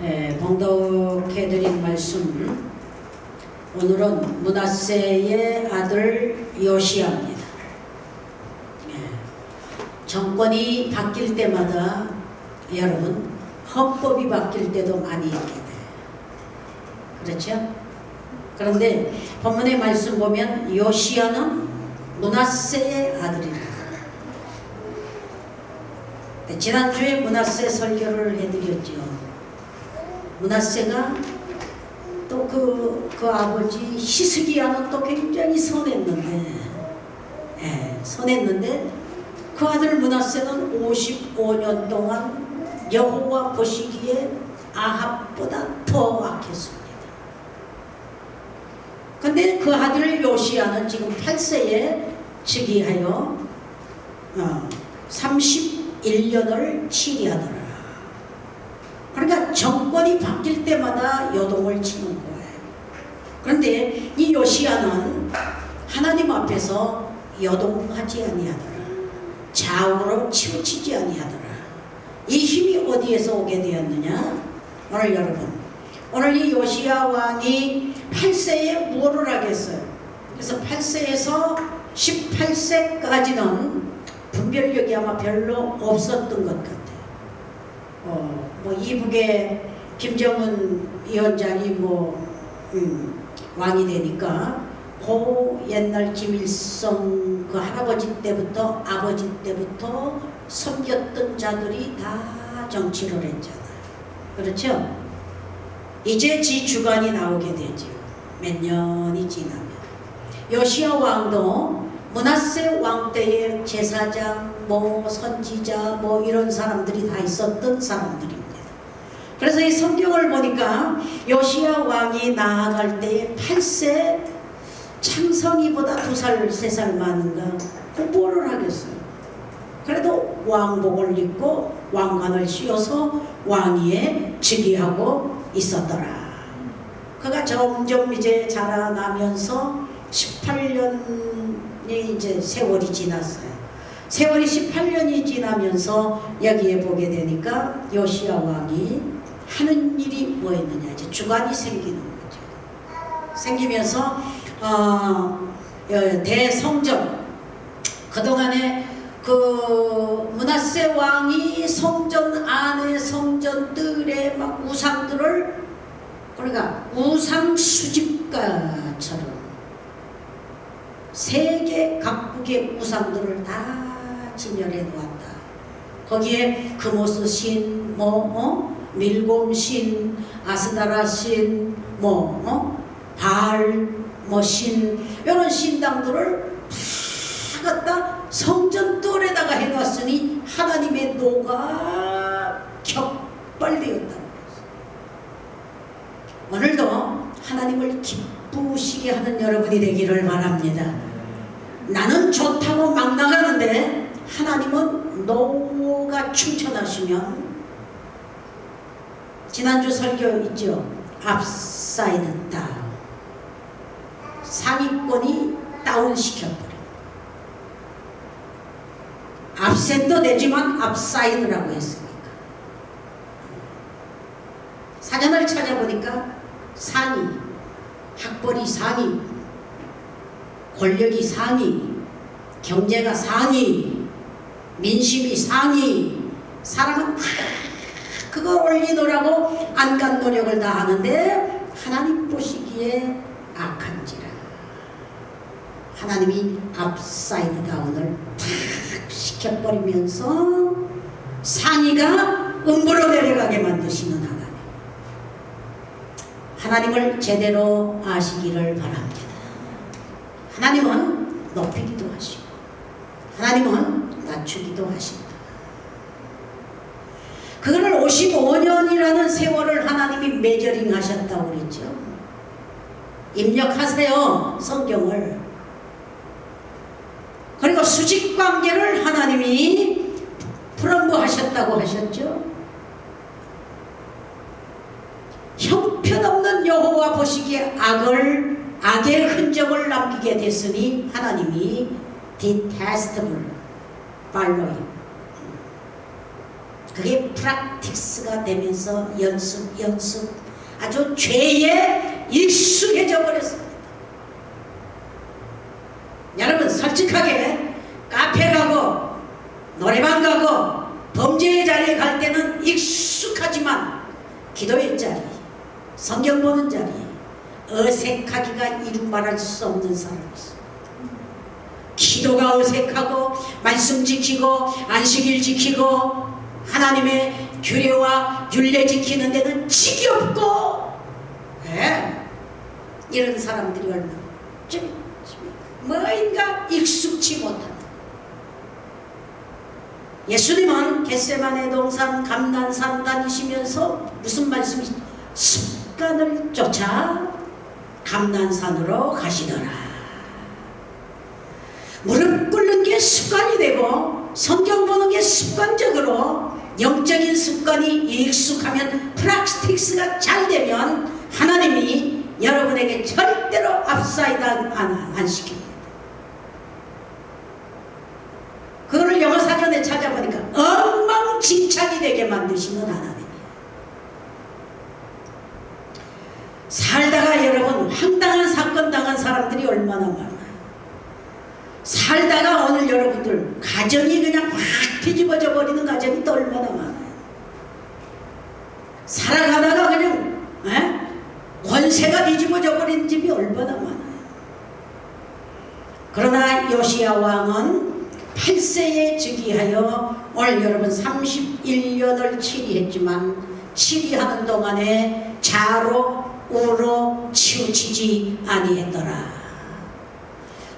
봉독해드린 말씀, 오늘은 므낫세의 아들 요시야입니다. 정권이 바뀔 때마다 여러분 헌법이 바뀔 때도 많이 있게 돼요. 그렇죠? 그런데 본문의 말씀 보면 요시야는 므낫세의 아들이라. 지난주에 므낫세 설교를 해드렸죠. 므낫세가 또 그 아버지 히스기야는 또 굉장히 선했는데 그 아들 므낫세는 55년 동안 여호와 보시기에 아합보다 더 악했습니다. 근데 그 아들 요시야는 지금 8세에 즉위하여 31년을 치리하더라. 그러니까 정권이 바뀔 때마다 요동을 치는 거예요. 그런데 이 요시야는 하나님 앞에서 요동하지 아니하더라. 좌우로 치우치지 아니하더라. 이 힘이 어디에서 오게 되었느냐? 오늘 이 요시야 왕이 8세에 무엇을 하겠어요? 그래서 8세에서 18세까지는 분별력이 아마 별로 없었던 것 같아요. 이북의 김정은 위원장이 왕이 되니까 그 옛날 김일성 그 할아버지 때부터 아버지 때부터 섬겼던 자들이 다 정치를 했잖아요. 그렇죠? 이제 지 주관이 나오게 되죠. 몇 년이 지나면. 요시야 왕도 므낫세 왕 때의 제사장, 선지자, 이런 사람들이 다 있었던 사람들입니다. 그래서 이 성경을 보니까 요시야 왕이 나아갈 때에 8세 창성이보다 2살, 3살 많은가 뭐를 하겠어요. 그래도 왕복을 입고 왕관을 씌워서 왕위에 즉위하고 있었더라. 그가 점점 이제 자라나면서 18년이 이제 세월이 지났어요. 세월이 18년이 지나면서 여기에 보게 되니까 요시야 왕이 하는 일이 뭐였느냐, 이제 주관이 생기는 거죠. 생기면서 대성전, 그동안에 그 므낫세 왕이 성전 안에 성전들의 막 우상들을, 그러니까 우상 수집가처럼 세계 각국의 우상들을 다 진열해 놓았다. 거기에 금오스 신, 밀곰 신, 아스다라 신, 바알 신, 이런 신당들을 다 갖다 성전돌에다가 해놨으니 하나님의 노가 격발되었다. 오늘도 하나님을 기쁘시게 하는 여러분이 되기를 바랍니다. 나는 좋다고 막 나가는데 하나님은 노가 충천하시면, 지난주 설교 있죠? 업사이드 다운, 상위권이 다운시켜버려. 업셋도 되지만 업사이드라고 했으니까. 사전을 찾아보니까 상위, 학벌이 상위, 권력이 상위, 경제가 상위, 민심이 상위, 사람은 다 그거 올리더라고 안간 노력을 다 하는데 하나님 보시기에 악한지라. 하나님이 업사이드 다운을 탁 시켜버리면서 상위가 음부로 내려가게 만드시는 하나님. 하나님을 제대로 아시기를 바랍니다. 하나님은 높이기도 하시고 하나님은 낮추기도 하신다. 그거를 55년이라는 세월을 하나님이 메저링 하셨다고 그랬죠. 입력하세요, 성경을. 그리고 수직관계를 하나님이 프롬브 하셨다고 하셨죠. 형편없는 여호와 보시기에 악의 흔적을 남기게 됐으니 하나님이 detestable, following, 그게 프락티스가 되면서 연습 아주 죄에 익숙해져 버렸습니다. 여러분 솔직하게 카페 가고 노래방 가고 범죄의 자리에 갈 때는 익숙하지만 기도의 자리, 성경 보는 자리 어색하기가 이루 말할 수 없는 사람이 있어요. 기도가 어색하고 말씀 지키고 안식일 지키고 하나님의 규례와 율례 지키는 데는 지겹고 이런 사람들이 얼마나 뭐인가 익숙치 못한다. 예수님은 겟세마네 동산 감난산 다니시면서 무슨 말씀이시죠? 습관을 쫓아 감난산으로 가시더라. 무릎 꿇는 게 습관이 되고 성경 보는 게 습관적으로 영적인 습관이 익숙하면 프락티스가 잘 되면 하나님이 여러분에게 절대로 업사이드 안 시킵니다. 그거를 영어 사전에 찾아보니까 엉망진창이 되게 만드시는 하나님이에요. 살다가 여러분 황당한 사건 당한 사람들이 얼마나 많아요. 살다가 오늘 여러분들 가정이 그냥 확 뒤집어져 버리는 가정이 또 얼마나 많아요. 살아가다가 그냥 권세가 뒤집어져 버리는 집이 얼마나 많아요. 그러나 요시야 왕은 8세에 즉위하여 오늘 여러분 31년을 치리했지만 치리하는 동안에 좌로 우로 치우치지 아니했더라.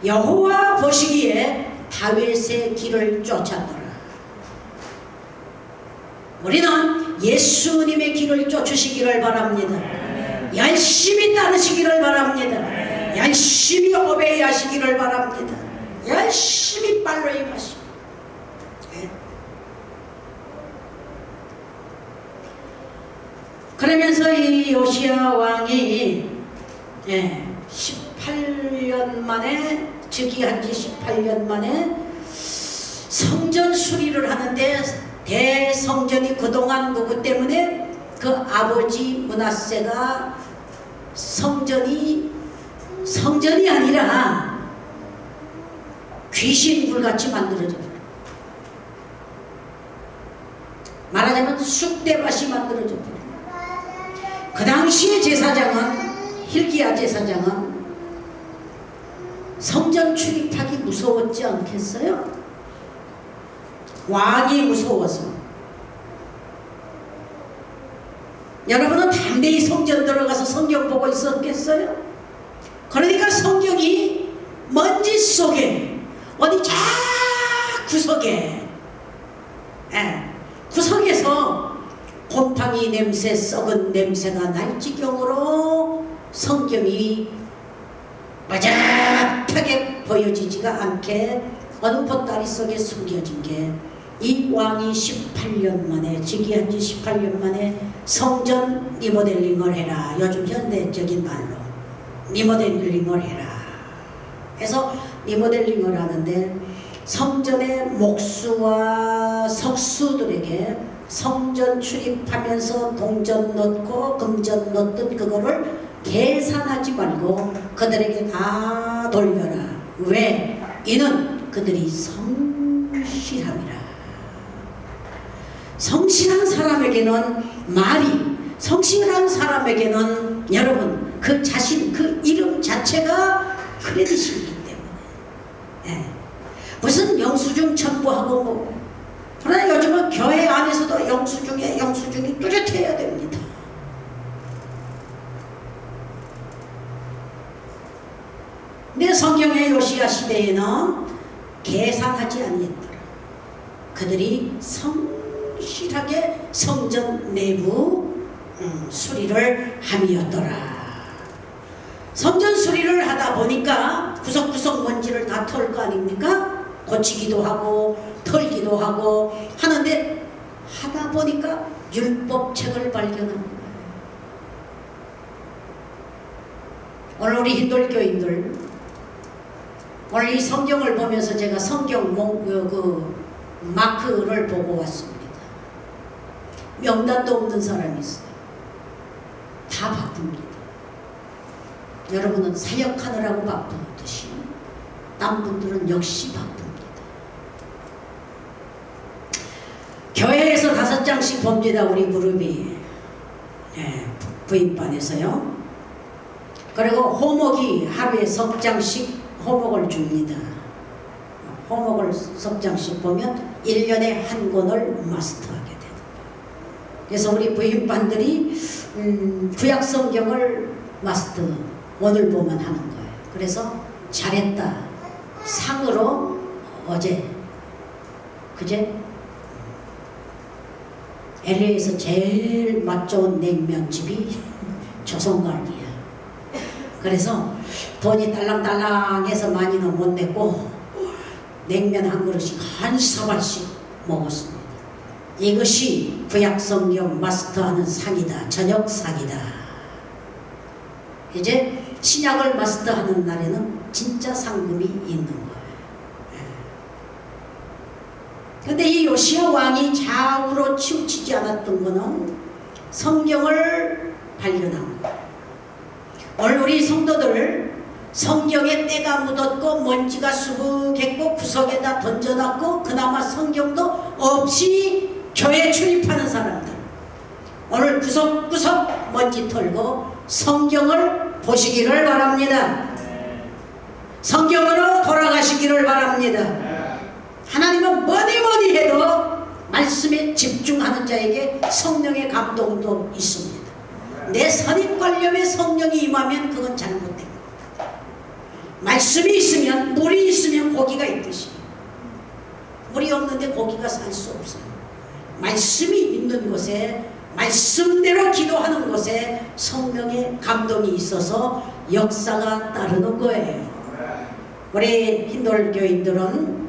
여호와 보시기에 다윗의 길을 쫓았더라. 우리는 예수님의 길을 쫓으시기를 바랍니다. 열심히 따르시기를 바랍니다. 열심히 오베이하시기를 바랍니다. 열심히 발로 임하시고. 그러면서 이 요시야 왕이 18년 만에 즉위한 지 18년 만에 성전 수리를 하는데 대성전이 그동안 누구 때문에 그 아버지 므낫세가 성전이 아니라 귀신굴같이 만들어져요. 말하자면 쑥대밭이 만들어져요. 그 당시의 제사장은 hilkiah 제사장은 성전 출입하기 무서웠지 않겠어요? 왕이 무서워서. 여러분은 담대히 성전 들어가서 성경 보고 있었겠어요? 그러니까 성경이 먼지 속에 어디 쫙 구석에 구석에서 곰팡이 냄새, 썩은 냄새가 날 지경으로 성경이 바짝하게 보여지지가 않게 어느 보따리 속에 숨겨진 게 이 왕이 18년 만에 즉위한 지 18년 만에 성전 리모델링을 해라. 요즘 현대적인 말로 리모델링을 해라. 해서 리모델링을 하는데 성전의 목수와 석수들에게 성전 출입하면서 동전 넣고 금전 넣던 그거를 계산하지 말고 그들에게 다 돌려라. 왜? 이는 그들이 성실함이라. 성실한 사람에게는 성실한 사람에게는 여러분 그 자신 그 이름 자체가 크레딧이기 때문에 무슨 영수증 첨부하고 뭐. 그러나 요즘은 교회 안에서도 영수증이 뚜렷해야 됩니다. 근데 성경의 요시야 시대에는 계산하지 않았더라. 그들이 성실하게 성전 내부 수리를 함이었더라. 성전 수리를 하다 보니까 구석구석 먼지를 다 털 거 아닙니까? 고치기도 하고 털기도 하고 하는데 하다 보니까 율법책을 발견한 거예요. 오늘 우리 힌돌교인들 오늘 이 성경을 보면서 제가 성경 마크를 보고 왔습니다. 명단도 없는 사람이 있어요. 다 바쁩니다. 여러분은 사역하느라고 바쁘듯이 딴 분들은 역시 바쁩니다. 교회에서 5장씩 봅니다. 우리 무릎이. 부인반에서요. 그리고 호목이 하루에 석 장씩 호목을 줍니다. 호목을 석 장씩 보면 1년에 한 권을 마스터하게 돼요. 그래서 우리 부인반들이 구약 성경을 마스터 오늘 보면 하는 거예요. 그래서 잘했다 상으로 어제 그제 LA에서 제일 맛 좋은 냉면집이 조선갈비야. 그래서 돈이 딸랑딸랑해서 많이는 못 냈고 냉면 한 그릇씩 한 사발씩 먹었습니다. 이것이 구약성경 마스터하는 상이다. 저녁상이다. 이제 신약을 마스터하는 날에는 진짜 상금이 있는 거예요. 근데 이 요시야 왕이 좌우로 치우치지 않았던 거는 성경을 발견한 거예요. 오늘 우리 성도들 성경에 때가 묻었고 먼지가 수북했고 구석에다 던져놨고 그나마 성경도 없이 교회 출입하는 사람들, 오늘 구석구석 먼지 털고 성경을 보시기를 바랍니다. 성경으로 돌아가시기를 바랍니다. 하나님은 뭐니 해도 말씀에 집중하는 자에게 성령의 감동도 있습니다. 내 선입관념에 성령이 임하면 그건 잘못된 겁니다. 말씀이 있으면, 물이 있으면 고기가 있듯이, 물이 없는데 고기가 살 수 없어요. 말씀이 있는 곳에, 말씀대로 기도하는 곳에 성령의 감동이 있어서 역사가 따르는 거예요. 우리 힌돌교인들은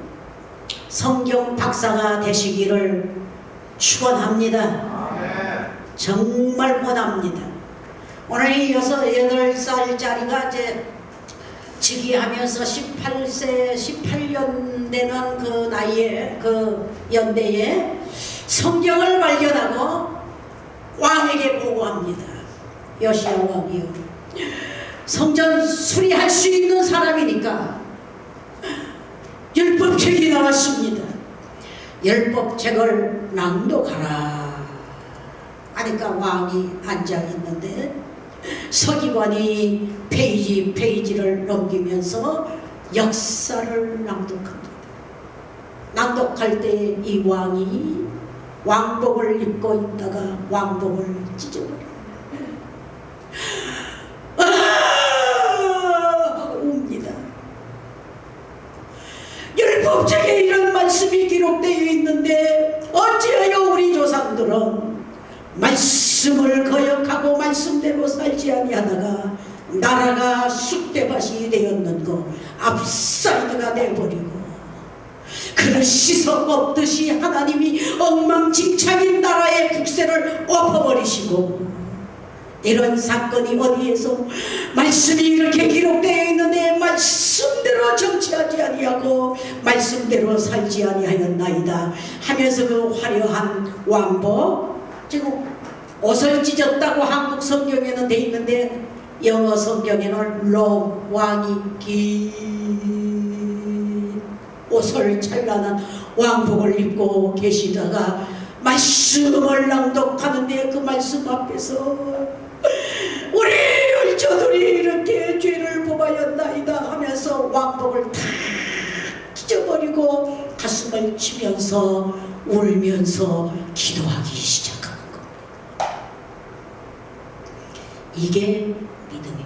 성경 박사가 되시기를 축원합니다. 정말 원합니다. 오늘 이 8살짜리가 이제 즉위하면서 18년 되는 그 나이에, 그 연대에 성경을 발견하고 왕에게 보고합니다. 요시야 왕이요, 성전 수리할 수 있는 사람이니까 율법책이 나왔습니다. 율법책을 낭독하라 하니까 왕이 앉아있는데 서기관이 페이지를 넘기면서 역사를 낭독합니다. 낭독할 때 이 왕이 왕복을 입고 있다가 왕복을 찢어버립니다. 옵니다. 율법책에 이런 말씀이 기록되어 있는데 어찌하여 우리 조상들은 말씀을 거역하고 말씀대로 살지 아니하다가 나라가 쑥대밭이 되었는고 압사이드가 되어버리고 그를 씻어 먹듯이 하나님이 엉망진창인 나라의 국세를 엎어버리시고, 이런 사건이 어디에서 말씀이 이렇게 기록되어 있는데 말씀대로 정치하지 아니하고 말씀대로 살지 아니하였나이다 하면서 그 화려한 왕복, 지금 옷을 찢었다고 한국 성경에는 돼 있는데 영어 성경에는 롱, 왕이 긴 옷을 찬란한 왕복을 입고 계시다가 말씀을 낭독하는데 그 말씀 앞에서 우리 열조들이 이렇게 죄를 범하였나이다 하면서 왕복을 다 찢어버리고 가슴을 치면서 울면서 기도하기 시작하는 겁니다. 이게 믿음입니다.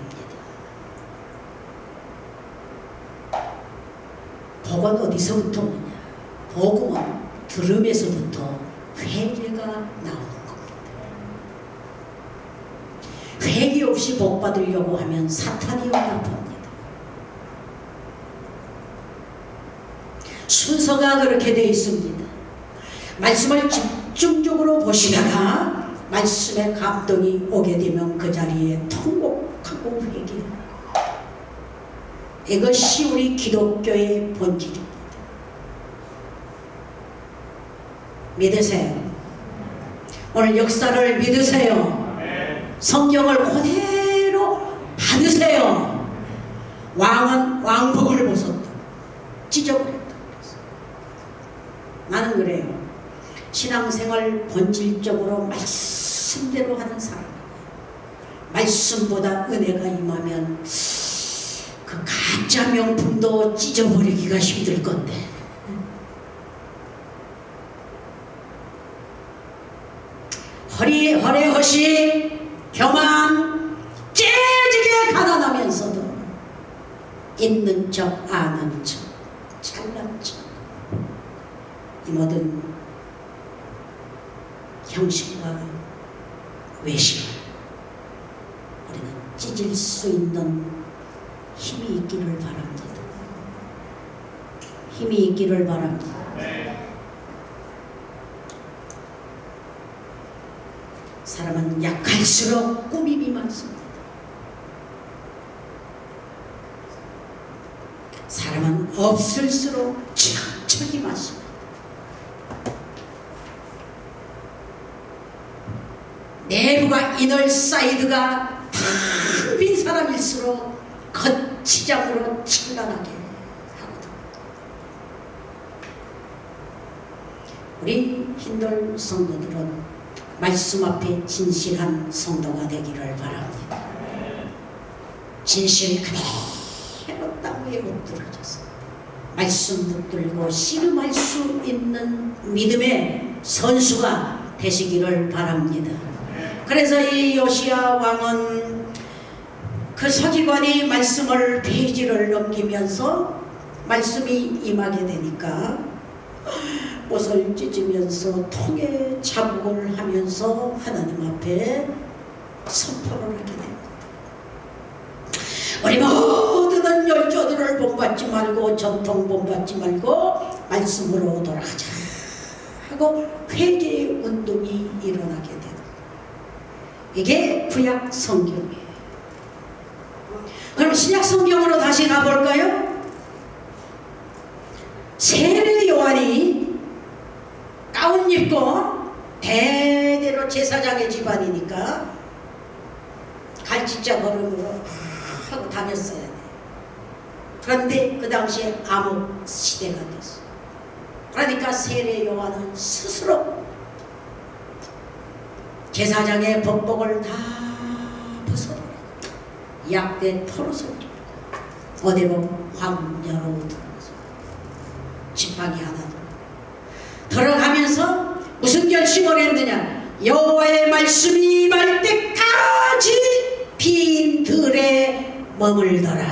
복은 어디서부터 오느냐? 복음은 들음에서부터 회개가 나오는 겁니다. 회개 없이 복 받으려고 하면 사탄이 응답합니다. 순서가 그렇게 되어 있습니다. 말씀을 집중적으로 보시다가 말씀의 감동이 오게 되면 그 자리에 통곡하고 회개합니다. 이것이 우리 기독교의 본질입니다. 믿으세요. 오늘 역사를 믿으세요. 성경을 그대로 받으세요. 왕은 왕복을 벗었다. 찢어버렸다. 나는 그래요. 신앙생활 본질적으로 말씀대로 하는 사람. 말씀보다 은혜가 임하면 그 가짜 명품도 찢어버리기가 힘들 건데. 허례허시 교만 째지게 가난하면서도 있는 척 아는 척 잘난 척 이 모든 형식과 외식을 우리는 찢을 수 있는 힘이 있기를 바랍니다. 힘이 있기를 바랍니다. 사람은 약할수록 꾸밈이 많습니다. 사람은 없을수록 천천히 많습니다. 내부가 이널사이드가 텅 빈 사람일수록 겉치장으로 찬란하게 하거든. 우리 힌들 성도들은 말씀 앞에 진실한 성도가 되기를 바랍니다. 진실 그대로 땅 위에 엎드려져서 말씀 붙들고 씨름할 수 있는 믿음의 선수가 되시기를 바랍니다. 그래서 이 요시야 왕은 그 서기관이 말씀을 페이지를 넘기면서 말씀이 임하게 되니까 옷을 찢으면서 통에 자복을 하면서 하나님 앞에 선포를 하게 됩니다. 우리 모두는 열조들을 본받지 말고 전통 본받지 말고 말씀으로 돌아가자 하고 회개의 운동이 일어나게 됩니다. 이게 구약 성경이에요. 그럼 신약 성경으로 다시 가볼까요? 세례 요한이 가운 입고 대대로 제사장의 집안이니까 갈치자 걸음으로 하고 다녔어야 돼. 그런데 그 당시에 암흑 시대가 됐어. 그러니까 세례 요한은 스스로 제사장의 법복을 다 벗어버려 약된 털옷을 입고 어디로 광야로 들어가서 지팡이 하나 들어가면서 무슨 결심을 했느냐? 여호와의 말씀이 임할 때까지 빈 들에 머물더라.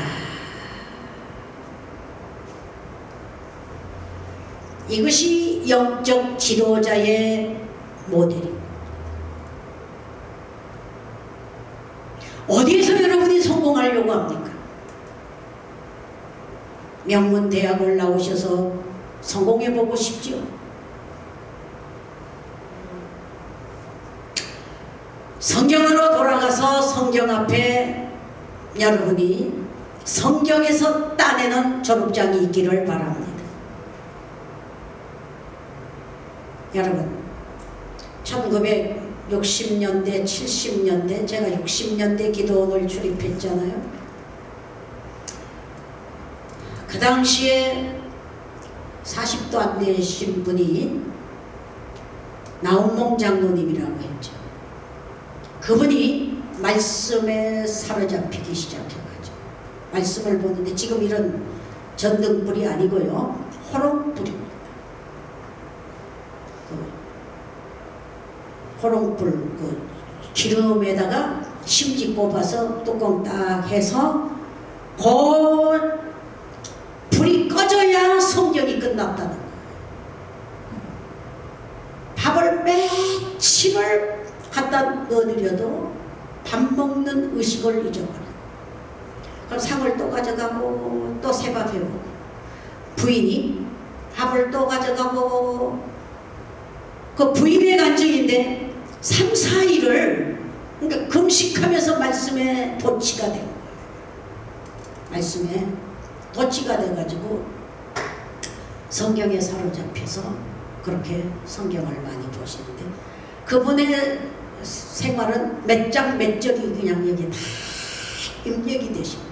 이것이 영적 지도자의 모델입니다. 어디에서 여러분이 성공하려고 합니까? 명문 대학을 나오셔서 성공해보고 싶지요? 성경으로 돌아가서 성경 앞에 여러분이 성경에서 따내는 졸업장이 있기를 바랍니다. 여러분 1960년대 70년대 제가 60년대 기도원을 출입했잖아요. 그 당시에 40도 안 되신 분이 나운몽 장로님이라고 했죠. 그분이 말씀에 사로잡히기 시작해가지고 말씀을 보는데 지금 이런 전등불이 아니고요, 호롱불입니다. 호롱불 그 기름에다가 심지 꼽아서 뚜껑 딱 해서 그 불이 꺼져야 성경이 끝났다는 거예요. 밥을 매침을 갖다 넣어드려도 밥 먹는 의식을 잊어버려요. 그럼 상을 또 가져가고 또 새밥 해보고 부인이 밥을 또 가져가고 그 부인의 간증인데 3, 4일을 그러니까 금식하면서 말씀에 도취가 된 거예요. 말씀에 도취가 돼가지고 성경에 사로잡혀서 그렇게 성경을 많이 보시는데 그분의 생활은 몇 장 몇 적이 그냥 여기 다 입력이 되십니다.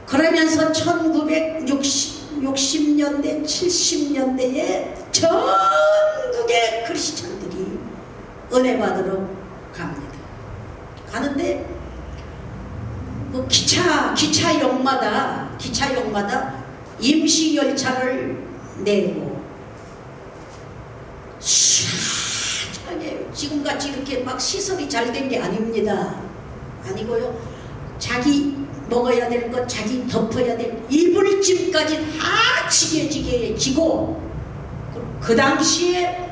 그러면서 1960년대 70년대에 전국의 크리스찬들이 은혜 받으러 갑니다. 가는데 그 기차역마다 임시 열차를 내고 수하게 지금같이 이렇게 막 시설이 잘 된 게 아닙니다. 아니고요. 자기 먹어야 될 것, 자기 덮어야 될 이불짐까지 다 지게 지고 그 당시에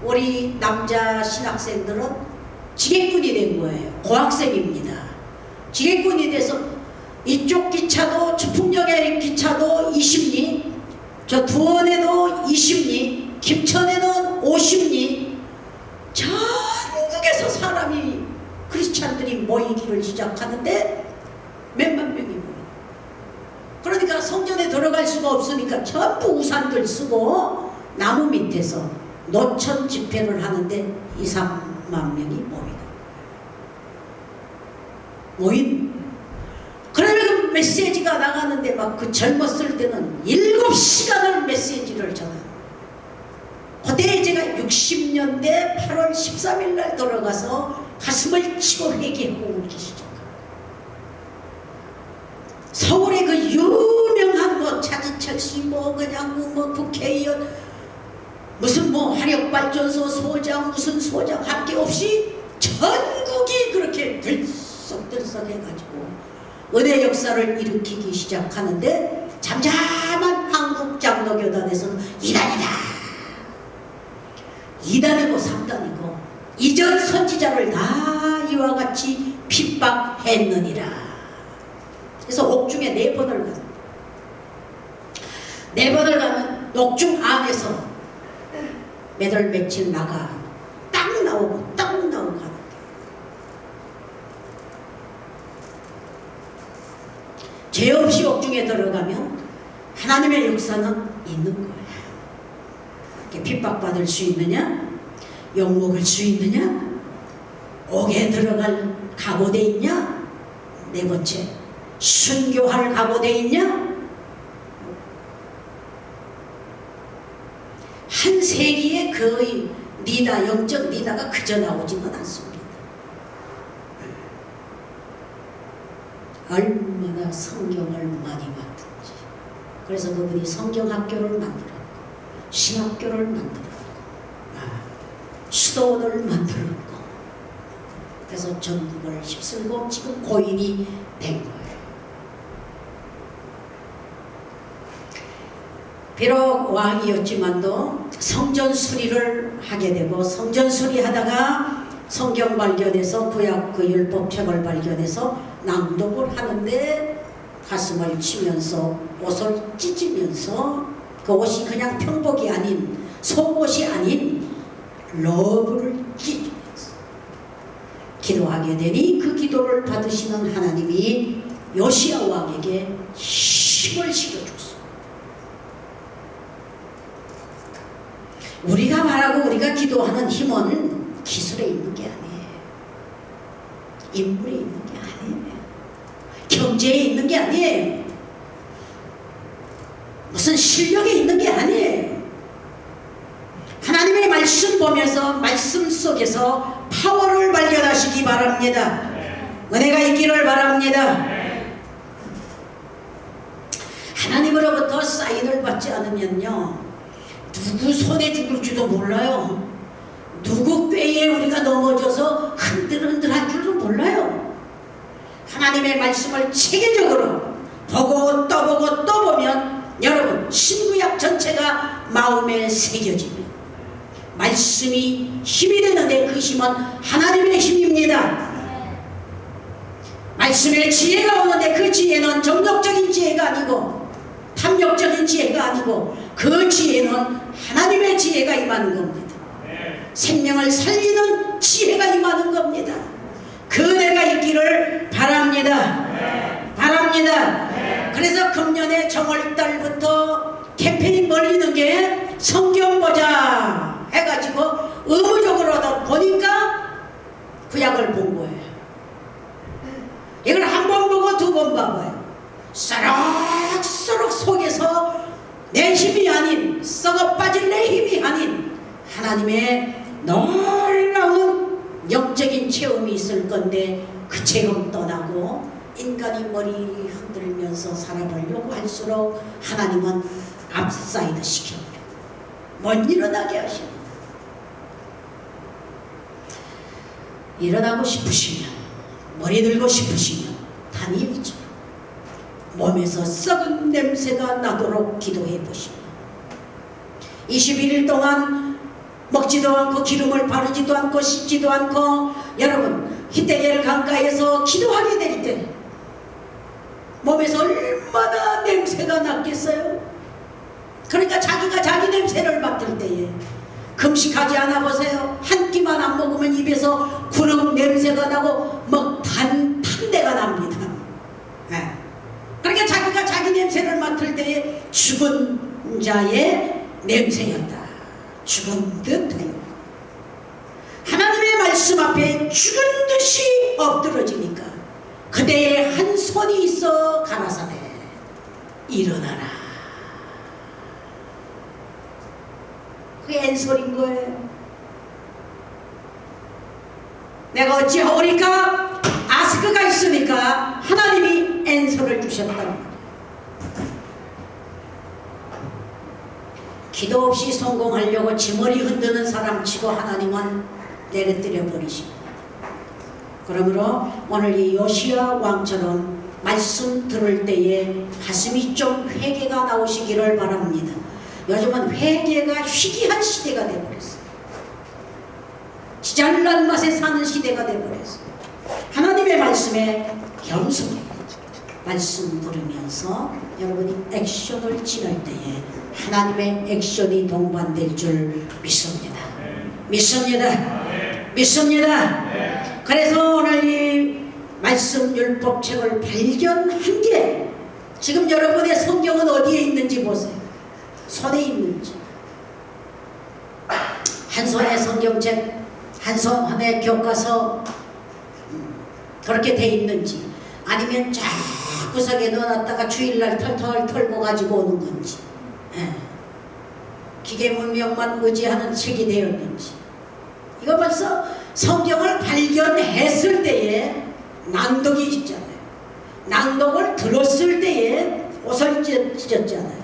우리 남자 신학생들은 지게꾼이 된 거예요. 고학생입니다. 지게꾼이 돼서 이쪽 기차도 추풍역의 기차도 20리, 저 두원에도 20리, 김천에는 50리, 전국에서 사람이 크리스찬들이 모이기를 시작하는데 몇만 명이 모여요. 그러니까 성전에 들어갈 수가 없으니까 전부 우산들 쓰고 나무 밑에서 노천 집회를 하는데 2, 3만 명이 모인. 그러면 그 메시지가 나가는데 막 그 젊었을 때는 7시간을 메시지를 전합니다. 그때 제가 60년대 8월 13일 날 돌아가서 가슴을 치고 회개하고 울기 시작합니다. 서울의 그 유명한 뭐 차지철 씨 뭐 그냥 뭐 국회의원 무슨 뭐 화력발전소 소장 무슨 소장 할 게 없이 전국이 그렇게 들썩들썩해가지고 은혜 역사를 일으키기 시작하는데 잠잠한 한국장로교단에서는 2단이고 3단이고 이전 선지자를 다 이와 같이 핍박했느니라. 그래서 옥중에 4번을 가요. 4번을 가면 옥중 안에서 매달 며칠 나가 딱 나오고 가는 거예요. 죄 없이 옥중에 들어가면 하나님의 역사는 있는 거예요. 이렇게 핍박받을 수 있느냐? 욕먹을 수 있느냐? 옥에 들어갈 각오돼 있냐? 4번째, 순교할 각오돼 있냐? 한 세기에 거의 영적 리더가 그저 나오지는 않습니다. 얼마나 성경을 많이 봤든지. 그래서 그분이 성경학교를 만들었고 신학교를 만들었고 수도원을 만들었고 그래서 전국을 휩쓸고 지금 고인이 된 거예요. 비록 왕이었지만도 성전 수리를 하게 되고 성전 수리하다가 성경 발견해서 구약 그 율법책을 발견해서 낭독을 하는데 가슴을 치면서 옷을 찢으면서 그 옷이 그냥 평복이 아닌 속옷이 아닌 러브를 찢으면서 기도하게 되니 그 기도를 받으시는 하나님이 요시야 왕에게 힘을 실어줬습니다. 우리가 말하고 우리가 기도하는 힘은 기술에 있는 게 아니에요. 인물에 있는 게 아니에요. 경제에 있는 게 아니에요. 무슨 실력에 있는 게 아니에요. 하나님의 말씀 보면서 말씀 속에서 파워를 발견하시기 바랍니다. 은혜가 있기를 바랍니다. 하나님으로부터 사인을 받지 않으면요 누구 손에 죽을지도 몰라요. 누구 꾀에 우리가 넘어져서 흔들흔들할 줄도 몰라요. 하나님의 말씀을 체계적으로 보고 또 보고 또 보면 여러분 신구약 전체가 마음에 새겨지면 말씀이 힘이 되는데 그 힘은 하나님의 힘입니다. 말씀의 지혜가 오는데 그 지혜는 정력적인 지혜가 아니고 탐욕적인 지혜가 아니고 그 지혜는 하나님의 지혜가 임하는 겁니다. 생명을 살리는 지혜가 임하는 겁니다. 그 은혜가 있기를 바랍니다. 바랍니다. 그래서 금년에 정월달부터 캠페인 벌리는 게 성경 보자. 해가지고 의무적으로 보니까 구약을 본 거예요. 이걸 한 번 보고 두 번 봐봐요. 쏘록쏘록 속에서 내 힘이 아닌, 썩어 빠진 내 힘이 아닌 하나님의 놀라운 영적인 체험이 있을 건데, 그 체험 떠나고 인간이 머리 흔들면서 살아보려고 할수록 하나님은 앞사이드 시켜버려요. 못 일어나게 하십니다. 일어나고 싶으시면, 머리 들고 싶으시면 단위이죠. 몸에서 썩은 냄새가 나도록 기도해 보십니다. 21일 동안 먹지도 않고 기름을 바르지도 않고 씻지도 않고, 여러분 히데겔 강가에서 기도하게 될 때 몸에서 얼마나 냄새가 났겠어요? 그러니까 자기가 자기 냄새를 맡을 때에 금식하지 않아 보세요. 한 끼만 안 먹으면 입에서 구름 냄새가 나고 뭐 탄내가 납니다. 네. 그러니까 자기가 자기 냄새를 맡을 때에 죽은 자의 냄새였다. 죽은 듯해요. 하나님의 말씀 앞에 죽은 듯이 엎드러지니까 그대의 한 손이 있어 가라사대 일어나라. 그게 엔솔인 거예요. 내가 어찌하오리까? 아스크가 있으니까 하나님이 엔솔을 주셨단 말이에요. 기도 없이 성공하려고 지머리 흔드는 사람 치고 하나님은 내려뜨려 버리십니다. 그러므로 오늘 이 요시야 왕처럼 말씀 들을 때에 가슴이 좀 회개가 나오시기를 바랍니다. 요즘은 회개가 희귀한 시대가 되어버렸어요. 지잘난 맛에 사는 시대가 되어버렸어요. 하나님의 말씀에 겸손히 말씀 들으면서 여러분이 액션을 취할 때에 하나님의 액션이 동반될 줄 믿습니다. 믿습니다. 믿습니다. 그래서 오늘 이 말씀 율법책을 발견한 게, 지금 여러분의 성경은 어디에 있는지 보세요. 손에 있는지, 한 손에 성경책, 한 손에 교과서 그렇게 돼 있는지, 아니면 쫙 구석에 넣어놨다가 주일날 털털 털고 가지고 오는 건지, 기계 문명만 의지하는 책이 되었는지, 이거 벌써 성경을 발견했을 때에 낭독이 있잖아요. 낭독을 들었을 때에 옷을 찢었잖아요.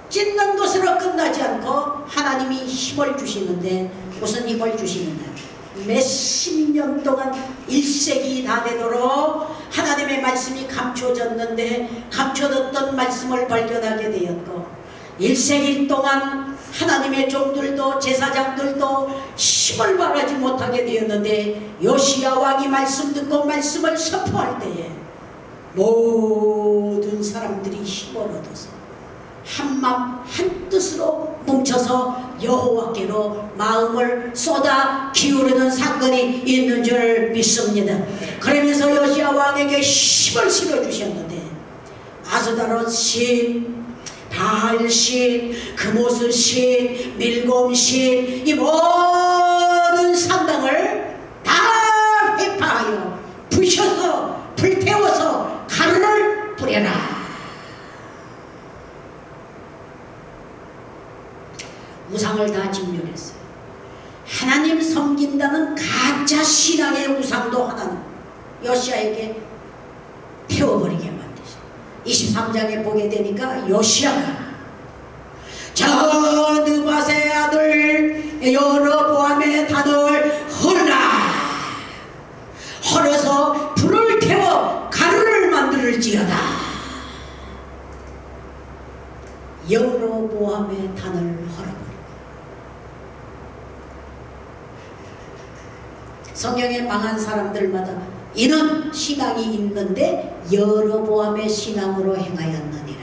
찢는 것으로 끝나지 않고 하나님이 힘을 주시는데, 무슨 힘을 주시느냐? 몇십 년 동안 1세기 다 되도록 하나님의 말씀이 감춰졌는데 감춰졌던 말씀을 발견하게 되었고, 1세기 동안 하나님의 종들도 제사장들도 힘을 발하지 못하게 되었는데, 요시야 왕이 말씀 듣고 말씀을 선포할 때에 모든 사람들이 힘을 얻어서 한마음 한뜻으로 뭉쳐서 여호와께로 마음을 쏟아 기울이는 사건이 있는 줄 믿습니다. 그러면서 요시야 왕에게 힘을 실어주셨는데, 아스다롯 신, 바알 신, 금오스 신, 밀곰 신, 이 모든 산당을 다 회파하여 부셔서 불태워서 가루를 뿌려라. 우상을 다 진멸했어요. 하나님 섬긴다는 가짜 신앙의 우상도 하나님 요시야에게 태워버리게 만드셨어요. 23장에 보게 되니까 요시야가 저 느밧의 아들 여로보암의 단을 헐라, 헐어서 불을 태워 가루를 만들지어다. 여로보암의 단을 헐어버려. 성경에 망한 사람들마다 이런 신앙이 있는데 여로보암의 신앙으로 행하였느니라.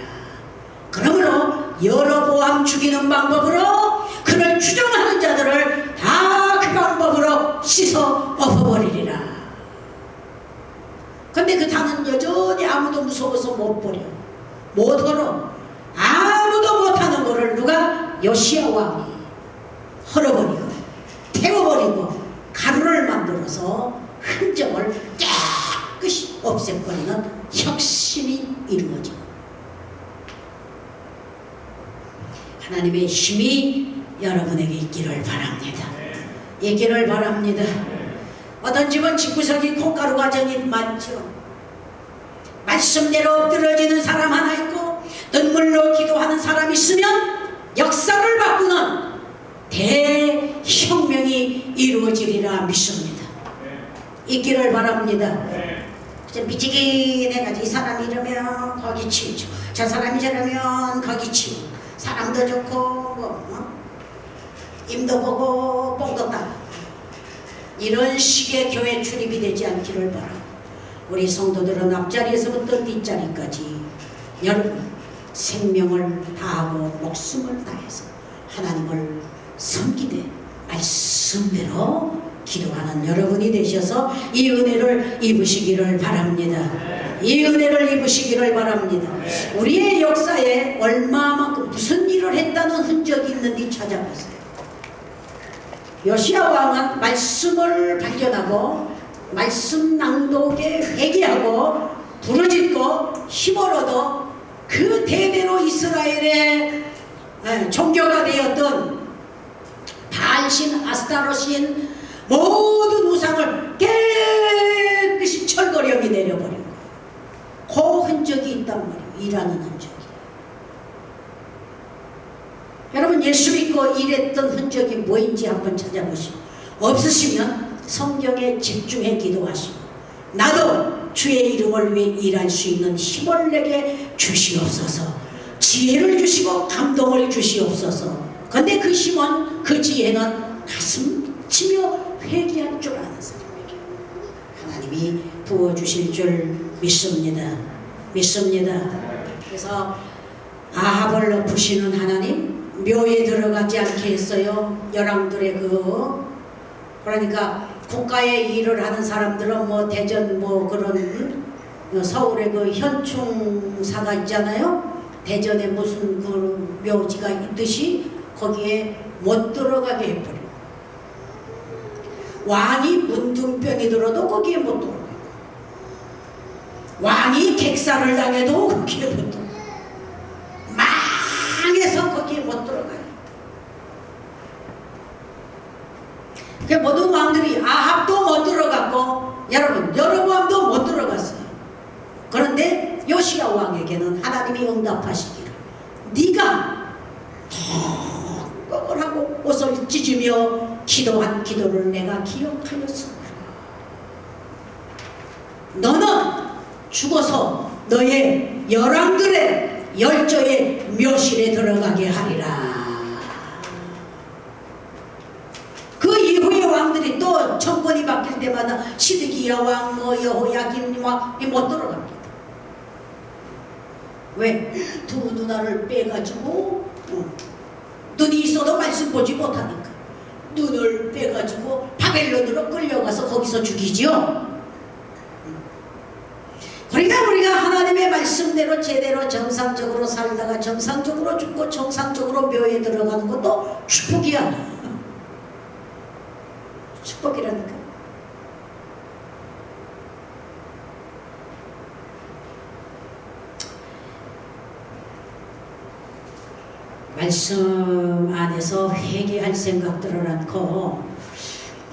그러므로 여로보암 죽이는 방법으로, 그를 추종하는 자들을 다 그 방법으로 씻어 엎어버리리라. 근데 그 단은 여전히 아무도 무서워서 못 버려, 못 헐어. 아무도 못하는 거를 누가? 요시야 왕이 헐어버리고 태워버리고 가루를 만들어서 흔적을 깨끗이 없애버리는 혁신이 이루어지고 하나님의 힘이 여러분에게 있기를 바랍니다. 있기를 바랍니다. 어떤 집은 집구석이 콩가루 과정이 많죠. 말씀대로 엎드러지는 사람 하나 있고 눈물로 기도하는 사람이 있으면 역사를 바꾸는 대혁명이 이루어지리라 믿습니다. 있기를 바랍니다. 미치긴 해가지고 이 사람이 이러면 거기 치우죠. 저 사람이 저러면 거기 치우고 사람도 좋고 뭐 임도 보고 뽕도 따고 이런 식의 교회 출입이 되지 않기를 바라고 우리 성도들은 앞자리에서부터 뒷자리까지 여러분 생명을 다하고 목숨을 다해서 하나님을 섬기되 말씀대로 기도하는 여러분이 되셔서 이 은혜를 입으시기를 바랍니다. 이 은혜를 입으시기를 바랍니다. 우리의 역사에 얼마만큼 무슨 일을 했다는 흔적이 있는지 찾아보세요. 요시야 왕은 말씀을 발견하고 말씀 낭독에 회개하고 부르짖고 힘을 얻어 그 대대로 이스라엘의 종교가 되었던 바알신 아스타로신 모든 우상을 깨끗이 철거령이 내려버리고 그 흔적이 있단 말이에요. 일하는 흔적이. 여러분 예수 믿고 일했던 흔적이 뭐인지 한번 찾아보시고 없으시면 성경에 집중해 기도하시고 나도 주의 이름을 위해 일할 수 있는 힘을 내게 주시옵소서. 지혜를 주시고 감동을 주시옵소서. 근데 그 힘은 그 지혜는 가슴 치며 회개할 줄 아는 사람에게 하나님이 부어주실 줄 믿습니다. 믿습니다. 그래서 아합을 엎으시는 하나님 묘에 들어가지 않게 했어요. 열왕들의 그러니까 국가에 일을 하는 사람들은 뭐 대전 뭐 그런 서울에 그 현충사가 있잖아요. 대전에 무슨 그 묘지가 있듯이 거기에 못 들어가게 해버려. 왕이 문둥병이 들어도 거기에 못 들어가요. 왕이 객사를 당해도 거기에 못 들어가요. 망해서 거기에 못 들어가요. 그 모든 왕들이 아합도 못 들어갔고 여러분 여로보암도 못 들어갔어요. 그런데 요시야 왕에게는 하나님이 응답하시기를 네가 덕곡을 하고 옷을 찢으며 기도한 기도를 내가 기억하였으므로 너는 죽어서 너의 열왕들의 열조의 묘실에 들어가게 하리라. 그 이후에 왕들이 또 정권이 바뀔 때마다 시드기야 왕, 뭐 여호야긴 왕이 못 들어갑니다. 왜? 두 눈알을 빼가지고 눈이 있어도 말씀 보지 못하니까 눈을 빼가지고 바벨론으로 끌려가서 거기서 죽이죠. 그러니까 우리가 하나님의 말씀대로 제대로 정상적으로 살다가 정상적으로 죽고 정상적으로 묘에 들어가는 것도 축복이야. 축복이라니까. 말씀 안에서 회개할 생각들을 않고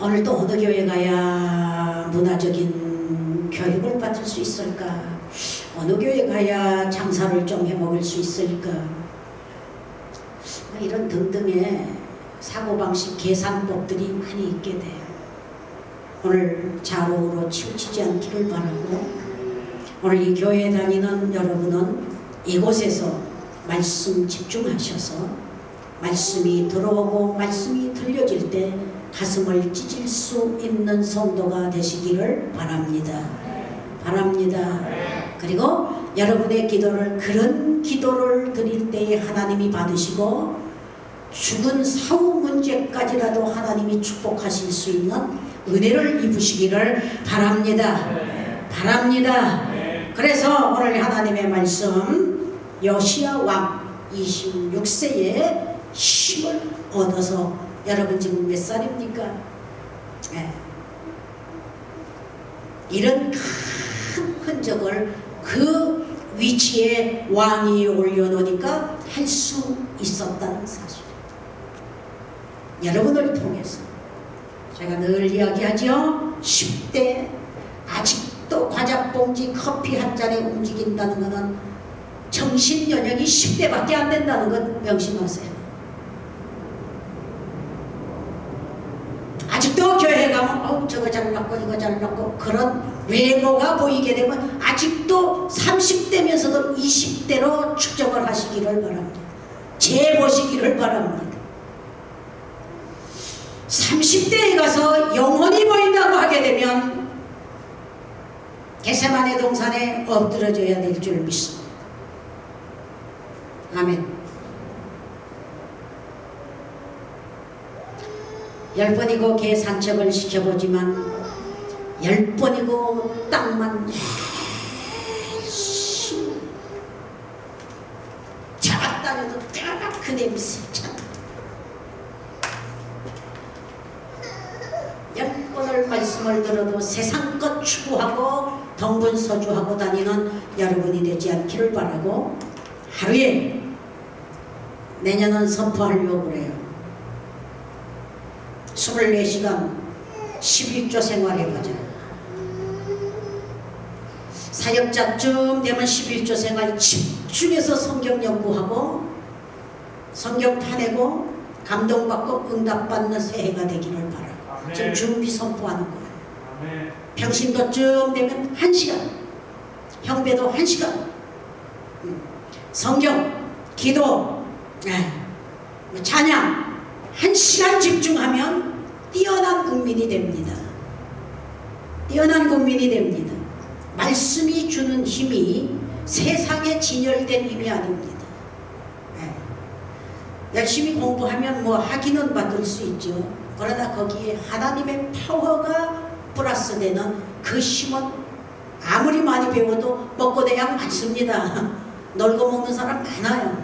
오늘 또 어느 교회 가야 문화적인 교육을 받을 수 있을까? 어느 교회 가야 장사를 좀 해먹을 수 있을까? 이런 등등의 사고방식 계산법들이 많이 있게 돼요. 오늘 좌우로 치우치지 않기를 바라고 오늘 이 교회에 다니는 여러분은 이곳에서 말씀 집중하셔서 말씀이 들어오고 말씀이 들려질 때 가슴을 찢을 수 있는 성도가 되시기를 바랍니다. 바랍니다. 그리고 여러분의 기도를 그런 기도를 드릴 때에 하나님이 받으시고 죽은 사후 문제까지라도 하나님이 축복하실 수 있는 은혜를 입으시기를 바랍니다. 바랍니다. 그래서 오늘 하나님의 말씀 요시야 왕 26세에 힘을 얻어서 여러분 지금 몇 살입니까? 네. 이런 큰 흔적을 그 위치에 왕이 올려놓으니까 할 수 있었다는 사실입니다. 여러분을 통해서 제가 늘 이야기하죠. 10대 아직도 과자봉지 커피 한 잔에 움직인다는 것은 정신 연령이 10대밖에 안 된다는 것 명심하세요. 아직도 교회 가면 저거 잘났고 이거 잘났고 그런 외모가 보이게 되면 아직도 30대면서도 20대로 추정을 하시기를 바랍니다. 재보시기를 바랍니다. 30대에 가서 영혼이 보인다고 하게 되면 겟세마네 동산에 엎드려져야 될 줄 믿습니다. 아멘. 10번이고 개 산책을 시켜보지만 10번이고 땅만 열심히 잡았다녀도 때가 그 냄새 참. 10번을 말씀을 들어도 세상 것 추구하고 덩분서주하고 다니는 여러분이 되지 않기를 바라고 하루에 내년은 선포하려고 그래요. 24시간 11조 생활해보자. 사역자쯤 되면 11조 생활 집중해서 성경 연구하고 성경 파내고 감동받고 응답받는 새해가 되기를 바라고 지금 준비 선포하는 거예요. 평신도쯤 되면 1시간, 형배도 1시간, 성경, 기도, 찬양 1시간 집중하면 뛰어난 국민이 됩니다. 뛰어난 국민이 됩니다. 말씀이 주는 힘이 세상에 진열된 힘이 아닙니다. 열심히 공부하면 뭐 학위는 받을 수 있죠. 그러나 거기에 하나님의 파워가 플러스되는 그 힘은 아무리 많이 배워도 먹고 대양 많습니다. 놀고 먹는 사람 많아요.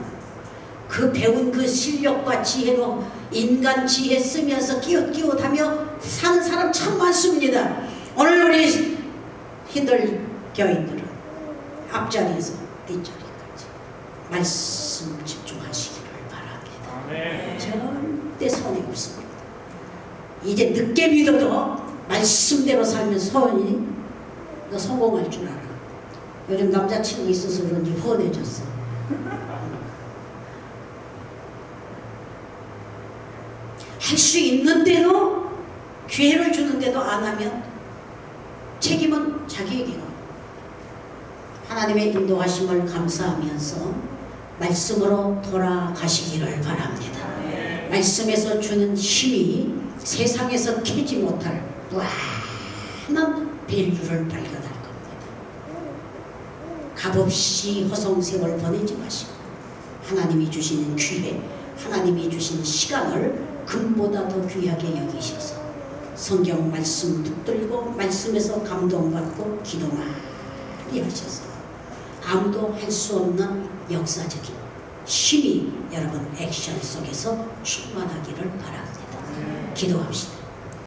그 배운 그 실력과 지혜로 인간 지혜 쓰면서 끼웃끼웃하며 사는 사람 참 많습니다. 오늘 우리 hin들 교인들은 앞자리에서 뒷자리까지 말씀 집중하시기를 바랍니다. 절대 손해 없습니다. 이제 늦게 믿어도 말씀대로 살면 소원이 너 성공할 줄 알아. 요즘 남자친구 있어서 그런지 훤해졌어. 할 수 있는데도 기회를 주는데도 안 하면 책임은 자기에게가. 하나님의 인도하심을 감사하면서 말씀으로 돌아가시기를 바랍니다. 말씀에서 주는 힘이 세상에서 캐지 못할 무한한 밸류를 발견할 겁니다. 값없이 허송세월 보내지 마시고 하나님이 주시는 기회, 하나님이 주시는 시간을 금보다 더 귀하게 여기셔서 성경 말씀 붙들고 말씀에서 감동받고 기도 많이 하셔서 아무도 할 수 없는 역사적인 힘이 여러분 액션 속에서 충만하기를 바랍니다. 기도합시다.